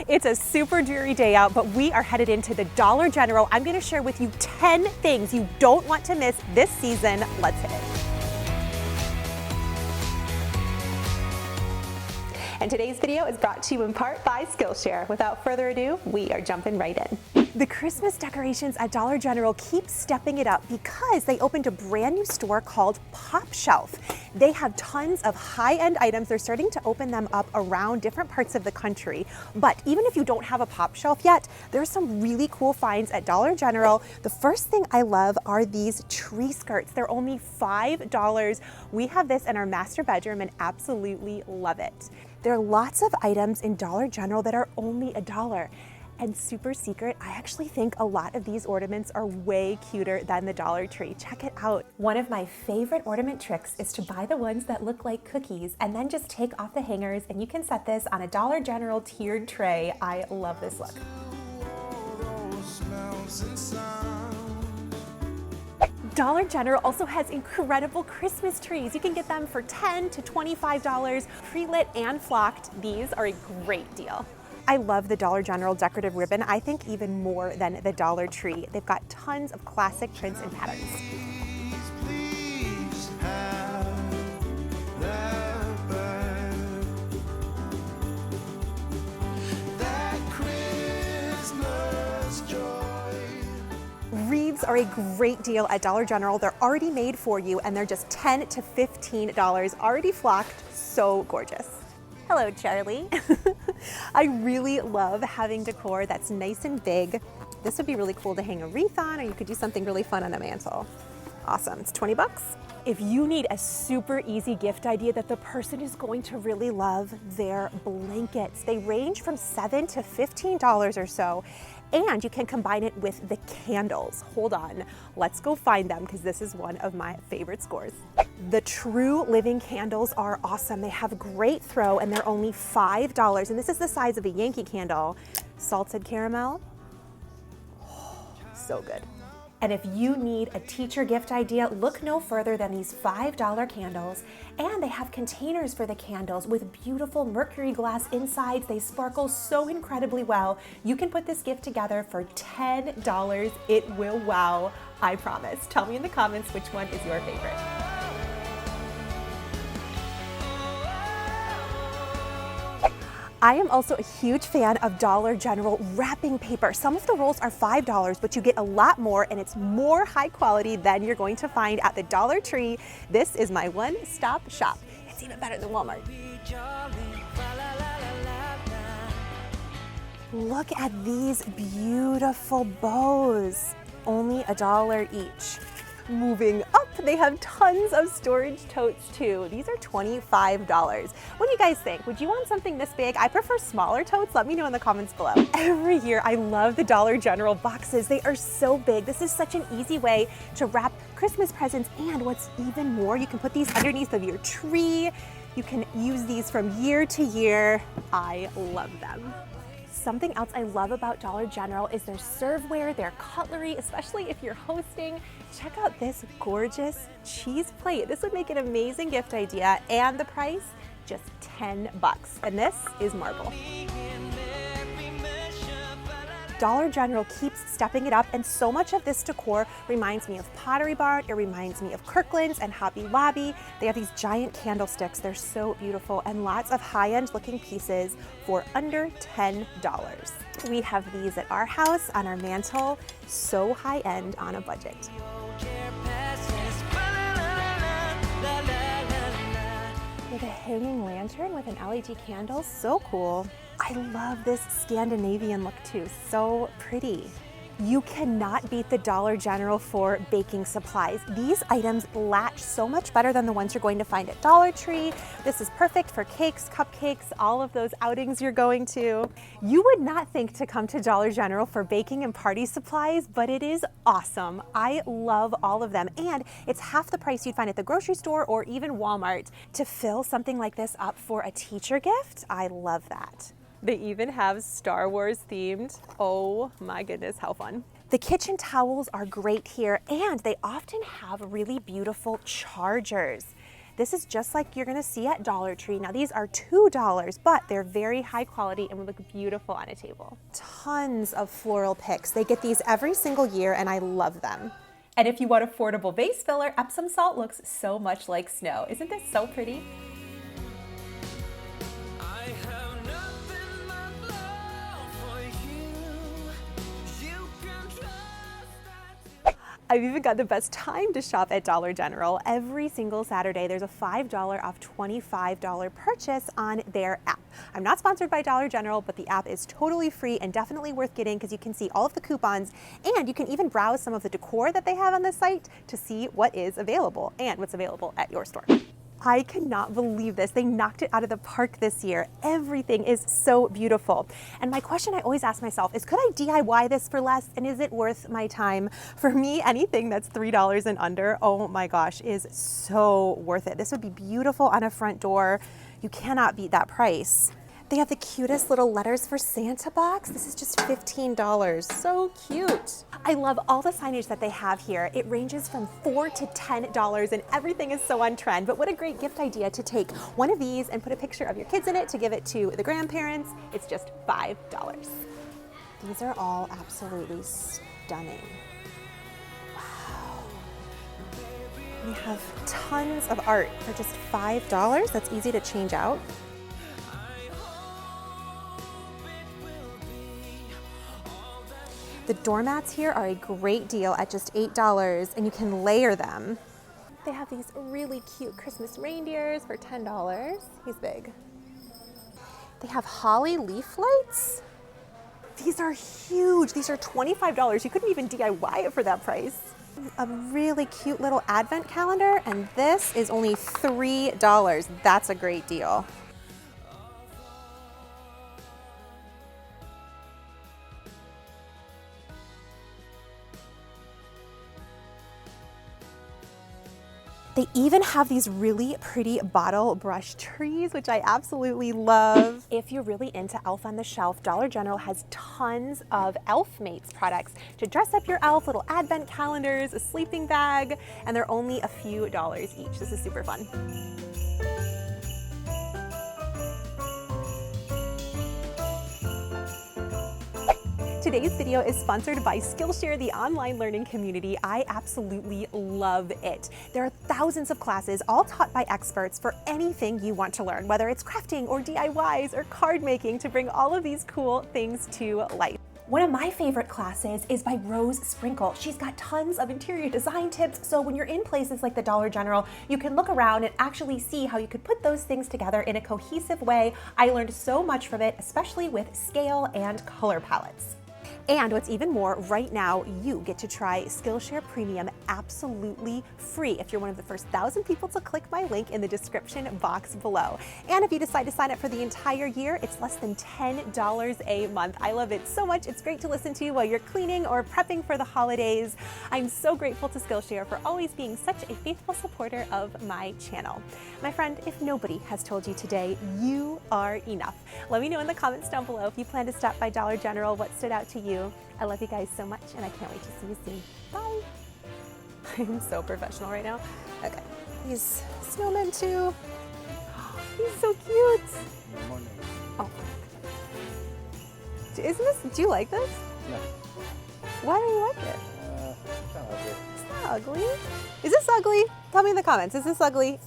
It's a super dreary day out, but we are headed into the Dollar General. I'm going to share with you 10 things you don't want to miss this season. Let's hit it. And today's video is brought to you in part by Skillshare. Without further ado, we are jumping right in. The Christmas decorations at Dollar General keep stepping it up because they opened a brand new store called Pop Shelf. They have tons of high-end items. They're starting to open them up around different parts of the country. But even if you don't have a Pop Shelf yet, there's some really cool finds at Dollar General. The first thing I love are these tree skirts. They're only $5. We have this in our master bedroom and absolutely love it. There are lots of items in Dollar General that are only $1. And super secret, I actually think a lot of these ornaments are way cuter than the Dollar Tree. Check it out. One of my favorite ornament tricks is to buy the ones that look like cookies and then just take off the hangers, and you can set this on a Dollar General tiered tray. I love this look. Dollar General also has incredible Christmas trees. You can get them for $10 to $25, pre-lit and flocked. These are a great deal. I love the Dollar General decorative ribbon, I think even more than the Dollar Tree. They've got tons of classic prints and patterns. Wreaths are a great deal at Dollar General. They're already made for you and they're just $10 to $15, already flocked. So gorgeous. Hello, Charlie. I really love having decor that's nice and big. This would be really cool to hang a wreath on, or you could do something really fun on a mantle. Awesome, it's 20 bucks. If you need a super easy gift idea that the person is going to really love, their blankets. They range from $7 to $15 or so, and you can combine it with the candles. Hold on, let's go find them because this is one of my favorite scores. The True Living candles are awesome. They have great throw and they're only $5, and this is the size of a Yankee candle. Salted caramel, oh, so good. And if you need a teacher gift idea, look no further than these $5 candles. And they have containers for the candles with beautiful mercury glass insides. They sparkle so incredibly well. You can put this gift together for $10. It will wow, I promise. Tell me in the comments which one is your favorite. I am also a huge fan of Dollar General wrapping paper. Some of the rolls are $5, but you get a lot more and it's more high quality than you're going to find at the Dollar Tree. This is my one-stop shop. It's even better than Walmart. Look at these beautiful bows. Only $1 each. Moving up, they have tons of storage totes too. These are $25. What do you guys think? Would you want something this big? I prefer smaller totes. Let me know in the comments below. Every year, I love the Dollar General boxes. They are so big. This is such an easy way to wrap Christmas presents, and what's even more, you can put these underneath of your tree. You can use these from year to year. I love them. Something else I love about Dollar General is their serveware, their cutlery, especially if you're hosting. Check out this gorgeous cheese plate. This would make an amazing gift idea, and the price, just 10 bucks. And this is marble. Dollar General keeps stepping it up, and so much of this decor reminds me of Pottery Barn. It reminds me of Kirkland's and Hobby Lobby. They have these giant candlesticks. They're so beautiful, and lots of high-end looking pieces for under $10. We have these at our house on our mantle, so high-end on a budget. With a hanging lantern with an LED candle, so cool. I love this Scandinavian look too, so pretty. You cannot beat the Dollar General for baking supplies. These items latch so much better than the ones you're going to find at Dollar Tree. This is perfect for cakes, cupcakes, all of those outings you're going to. You would not think to come to Dollar General for baking and party supplies, but it is awesome. I love all of them, and it's half the price you'd find at the grocery store or even Walmart. To fill something like this up for a teacher gift, I love that. They even have Star Wars themed. Oh my goodness, how fun. The kitchen towels are great here, and they often have really beautiful chargers. This is just like you're gonna see at Dollar Tree. Now these are $2, but they're very high quality and will look beautiful on a table. Tons of floral picks. They get these every single year and I love them. And if you want affordable vase filler, Epsom salt looks so much like snow. Isn't this so pretty? I've even got the best time to shop at Dollar General. Every single Saturday, there's a $5 off $25 purchase on their app. I'm not sponsored by Dollar General, but the app is totally free and definitely worth getting because you can see all of the coupons and you can even browse some of the decor that they have on the site to see what is available and what's available at your store. I cannot believe this. They knocked it out of the park this year. Everything is so beautiful. And my question I always ask myself is, could I DIY this for less and is it worth my time? For me, anything that's $3 and under, oh my gosh, is so worth it. This would be beautiful on a front door. You cannot beat that price. They have the cutest little letters for Santa box. This is just $15. So cute. I love all the signage that they have here. It ranges from $4 to $10 and everything is so on trend. But what a great gift idea to take one of these and put a picture of your kids in it to give it to the grandparents. It's just $5. These are all absolutely stunning. Wow. We have tons of art for just $5. That's easy to change out. The doormats here are a great deal at just $8 and you can layer them. They have these really cute Christmas reindeers for $10. He's big. They have holly leaf lights. These are huge. These are $25. You couldn't even DIY it for that price. A really cute little advent calendar and this is only $3. That's a great deal. They even have these really pretty bottle brush trees, which I absolutely love. If you're really into Elf on the Shelf, Dollar General has tons of Elf Mates products to dress up your elf, little advent calendars, a sleeping bag, and they're only a few dollars each. This is super fun. Today's video is sponsored by Skillshare, the online learning community. I absolutely love it. There are thousands of classes, all taught by experts for anything you want to learn, whether it's crafting or DIYs or card making, to bring all of these cool things to life. One of my favorite classes is by Rose Sprinkle. She's got tons of interior design tips, so when you're in places like the Dollar General, you can look around and actually see how you could put those things together in a cohesive way. I learned so much from it, especially with scale and color palettes. And what's even more, right now you get to try Skillshare Premium absolutely free if you're one of the first 1,000 people to click my link in the description box below. And if you decide to sign up for the entire year, it's less than $10 a month. I love it so much. It's great to listen to while you're cleaning or prepping for the holidays. I'm so grateful to Skillshare for always being such a faithful supporter of my channel. My friend, if nobody has told you today, you are enough. Let me know in the comments down below if you plan to stop by Dollar General, what stood out to you. I love you guys so much and I can't wait to see you soon. Bye. I'm so professional right now. Okay, these snowmen too. He's so cute. Oh, isn't this, do you like this? No. Why do you like it? It's not ugly. It's not ugly. Is this ugly? Tell me in the comments, is this ugly?